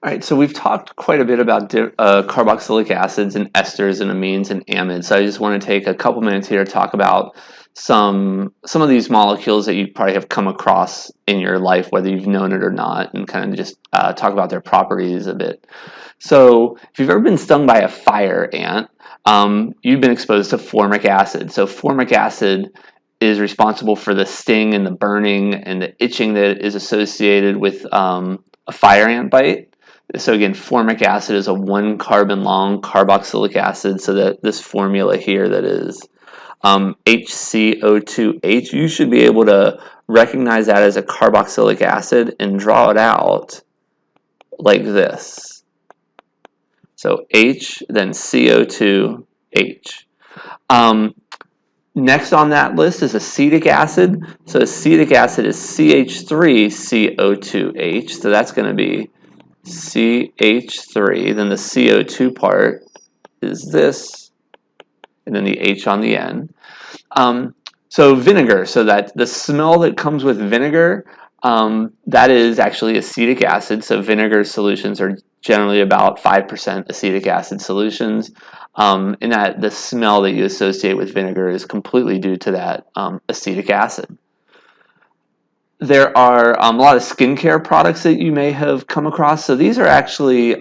All right, so we've talked quite a bit about carboxylic acids and esters and amines and amides. So I just want to take a couple minutes here to talk about some of these molecules that you probably have come across in your life, whether you've known it or not, and kind of just talk about their properties a bit. So if you've ever been stung by a fire ant, you've been exposed to formic acid. So formic acid is responsible for the sting and the burning and the itching that is associated with a fire ant bite. So again, formic acid is a 1 carbon long carboxylic acid. So that this formula here that is HCO2H, you should be able to recognize that as a carboxylic acid and draw it out like this. So H, then CO2H. Next on that list is acetic acid. So acetic acid is CH3CO2H. So that's going to be CH3, then the CO2 part is this, and then the H on the end. So vinegar, so that the smell that comes with vinegar, that is actually acetic acid. So vinegar solutions are generally about 5% acetic acid solutions, and that the smell that you associate with vinegar is completely due to that acetic acid. There are a lot of skincare products that you may have come across. So these are actually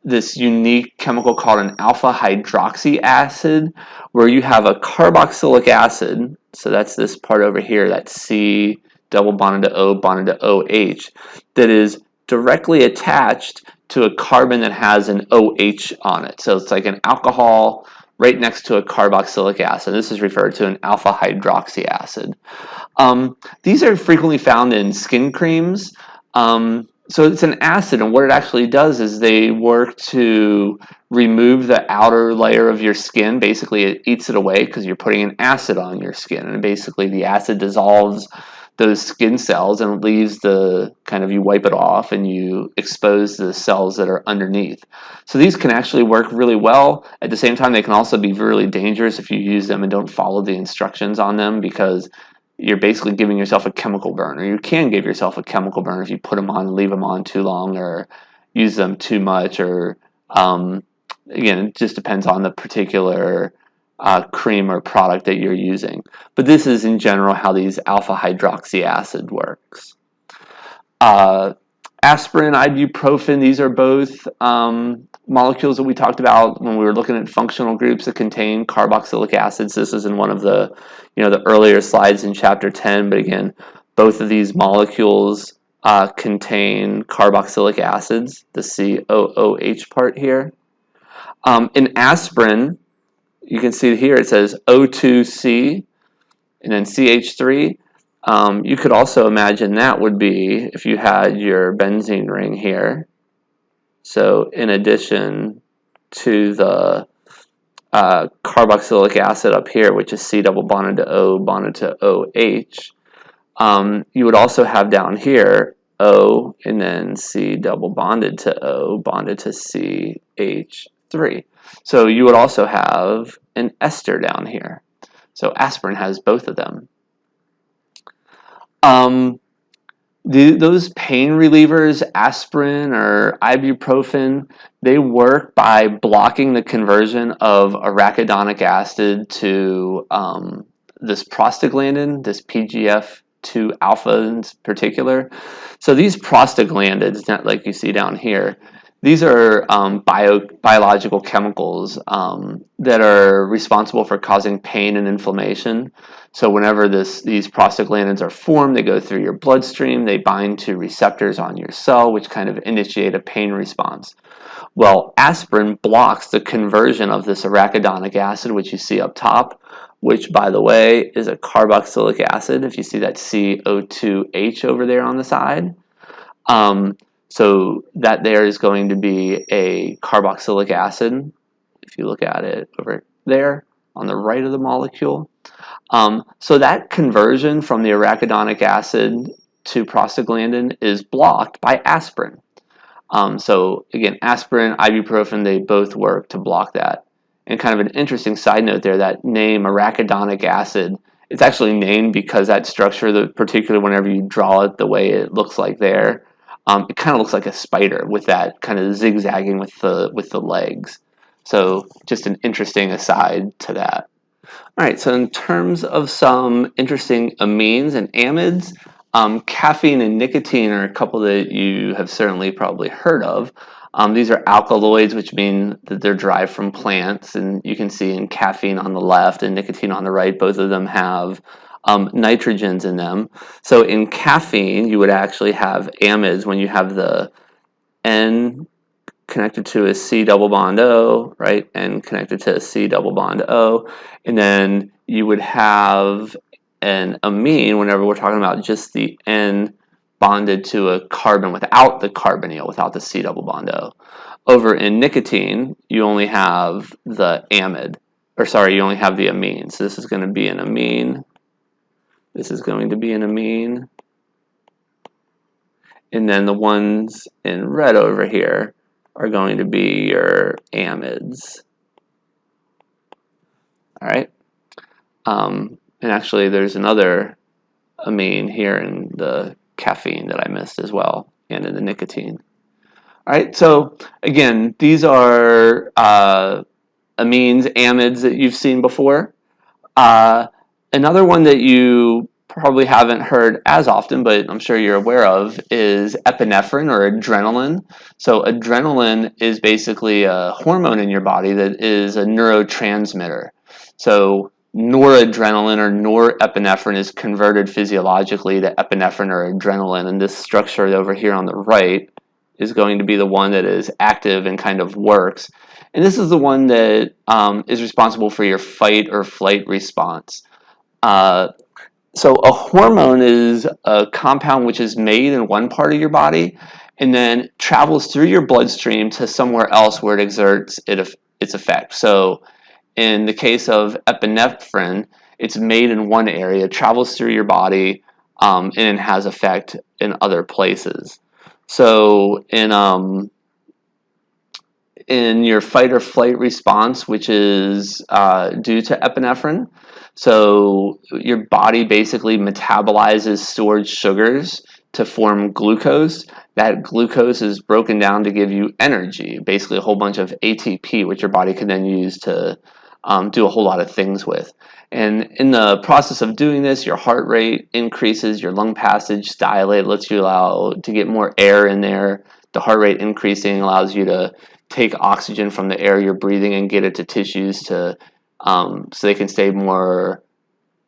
this unique chemical called an alpha-hydroxy acid, where you have a carboxylic acid. So that's this part over here, that C double bonded to O bonded to OH, that is directly attached to a carbon that has an OH on it. So it's like an alcohol right next to a carboxylic acid. This is referred to an alpha-hydroxy acid. These are frequently found in skin creams. So it's an acid, and what it actually does is they work to remove the outer layer of your skin. Basically, it eats it away because you're putting an acid on your skin, and basically the acid dissolves those skin cells and leaves the you wipe it off and you expose the cells that are underneath. So these can actually work really well. At the same time, they can also be really dangerous if you use them and don't follow the instructions on them, because you're basically giving yourself a chemical burn, or you can give yourself a chemical burn if you put them on and leave them on too long or use them too much, or again, it just depends on the particular cream or product that you're using. But this is in general how these alpha-hydroxy acid works. Aspirin, ibuprofen, these are both molecules that we talked about when we were looking at functional groups that contain carboxylic acids. This is in one of the the earlier slides in chapter 10, but again, both of these molecules contain carboxylic acids, the COOH part here. In aspirin, you can see here it says O2C and then CH3. You could also imagine that would be if you had your benzene ring here. So in addition to the carboxylic acid up here, which is C double bonded to O bonded to OH, you would also have down here O and then C double bonded to O bonded to CH3. So you would also have an ester down here. So aspirin has both of them. Those pain relievers, aspirin or ibuprofen, they work by blocking the conversion of arachidonic acid to this prostaglandin, this PGF2 alpha in particular. So these prostaglandins, like you see down here, these are biological chemicals that are responsible for causing pain and inflammation. So whenever these prostaglandins are formed, they go through your bloodstream, they bind to receptors on your cell, which kind of initiate a pain response. Well, aspirin blocks the conversion of this arachidonic acid, which you see up top, which, by the way, is a carboxylic acid, if you see that CO2H over there on the side. So that there is going to be a carboxylic acid, if you look at it over there on the right of the molecule. So that conversion from the arachidonic acid to prostaglandin is blocked by aspirin. So again, aspirin, ibuprofen, they both work to block that. And kind of an interesting side note there, that name arachidonic acid, it's actually named because that structure, particularly whenever you draw it the way it looks like there, it kind of looks like a spider with that kind of zigzagging with the legs. So just an interesting aside to that. All right, so in terms of some interesting amines and amides, caffeine and nicotine are a couple that you have certainly probably heard of. These are alkaloids, which mean that they're derived from plants, and you can see in caffeine on the left and nicotine on the right, both of them have nitrogens in them. So in caffeine, you would actually have amides when you have the N connected to a C double bond O, right, and connected to a C double bond O, and then you would have an amine whenever we're talking about just the N bonded to a carbon without the carbonyl, without the C double bond O. Over in nicotine, you only have the amide, or sorry, you only have the amine. So this is going to be an amine. This is going to be an amine. And then the ones in red over here are going to be your amides. All right. And actually, there's another amine here in the caffeine that I missed as well, and in the nicotine. All right. So again, these are amines, amides that you've seen before. Another one that you probably haven't heard as often, but I'm sure you're aware of, is epinephrine or adrenaline. So adrenaline is basically a hormone in your body that is a neurotransmitter. So noradrenaline or norepinephrine is converted physiologically to epinephrine or adrenaline, and this structure over here on the right is going to be the one that is active and kind of works. And this is the one that is responsible for your fight or flight response. So a hormone is a compound which is made in one part of your body and then travels through your bloodstream to somewhere else where it exerts its effect. So in the case of epinephrine, it's made in one area, travels through your body, and it has effect in other places. So in your fight or flight response, which is due to epinephrine, so your body basically metabolizes stored sugars to form glucose. That glucose is broken down to give you energy, basically a whole bunch of ATP, which your body can then use to do a whole lot of things with. And in the process of doing this, your heart rate increases, your lung passage dilates, lets you allow to get more air in there. The heart rate increasing allows you to take oxygen from the air you're breathing and get it to tissues to so they can stay more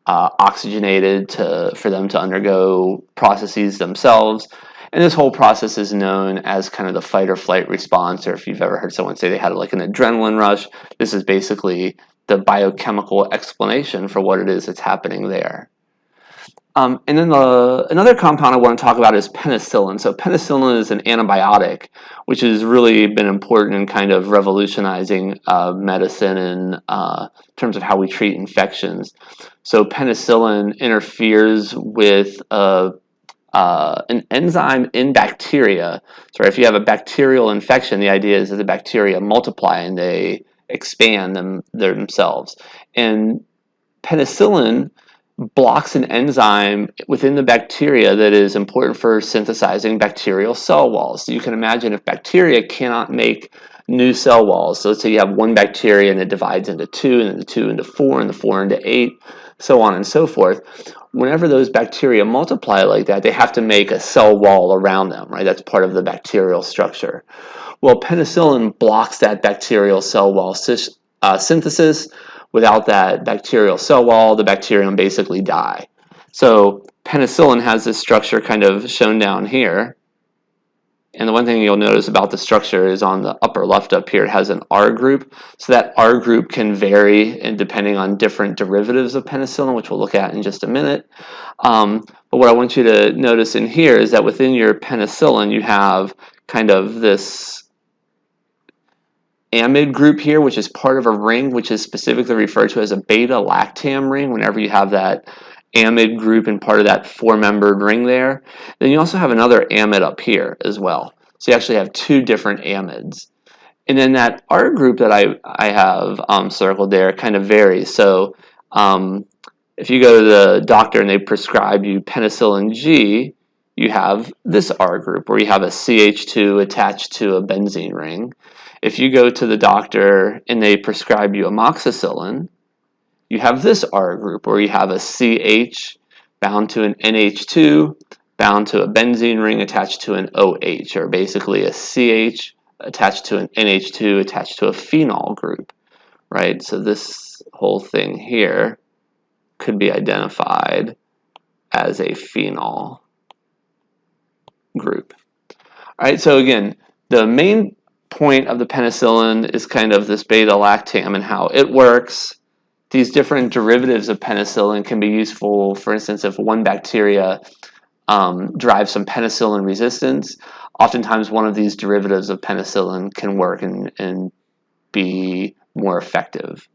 oxygenated for them to undergo processes themselves. And this whole process is known as kind of the fight or flight response, or if you've ever heard someone say they had like an adrenaline rush, this is basically the biochemical explanation for what it is that's happening there. And then another compound I want to talk about is penicillin. So penicillin is an antibiotic, which has really been important in kind of revolutionizing medicine in terms of how we treat infections. So penicillin interferes with an enzyme in bacteria. So if you have a bacterial infection, the idea is that the bacteria multiply and they expand themselves. And penicillin blocks an enzyme within the bacteria that is important for synthesizing bacterial cell walls. So you can imagine if bacteria cannot make new cell walls, so let's say you have one bacteria and it divides into two, and then the two into four, and the four into eight, so on and so forth. Whenever those bacteria multiply like that, they have to make a cell wall around them, right? That's part of the bacterial structure. Well, penicillin blocks that bacterial cell wall synthesis. Without that bacterial cell wall, the bacterium basically die. So penicillin has this structure kind of shown down here. And the one thing you'll notice about the structure is on the upper left up here, it has an R group. So that R group can vary and depending on different derivatives of penicillin, which we'll look at in just a minute. But what I want you to notice in here is that within your penicillin, you have kind of this amide group here, which is part of a ring, which is specifically referred to as a beta-lactam ring. Whenever you have that amide group and part of that four-membered ring there, then you also have another amide up here as well. So you actually have two different amides. And then that R group that I have circled there kind of varies. So if you go to the doctor and they prescribe you penicillin G, you have this R group where you have a CH2 attached to a benzene ring. If you go to the doctor and they prescribe you amoxicillin, you have this R group where you have a CH bound to an NH2 bound to a benzene ring attached to an OH, or basically a CH attached to an NH2 attached to a phenol group, right? So this whole thing here could be identified as a phenol group. All right, so again, the main point of the penicillin is kind of this beta-lactam and how it works. These different derivatives of penicillin can be useful, for instance, if one bacteria drives some penicillin resistance. Oftentimes, one of these derivatives of penicillin can work and be more effective.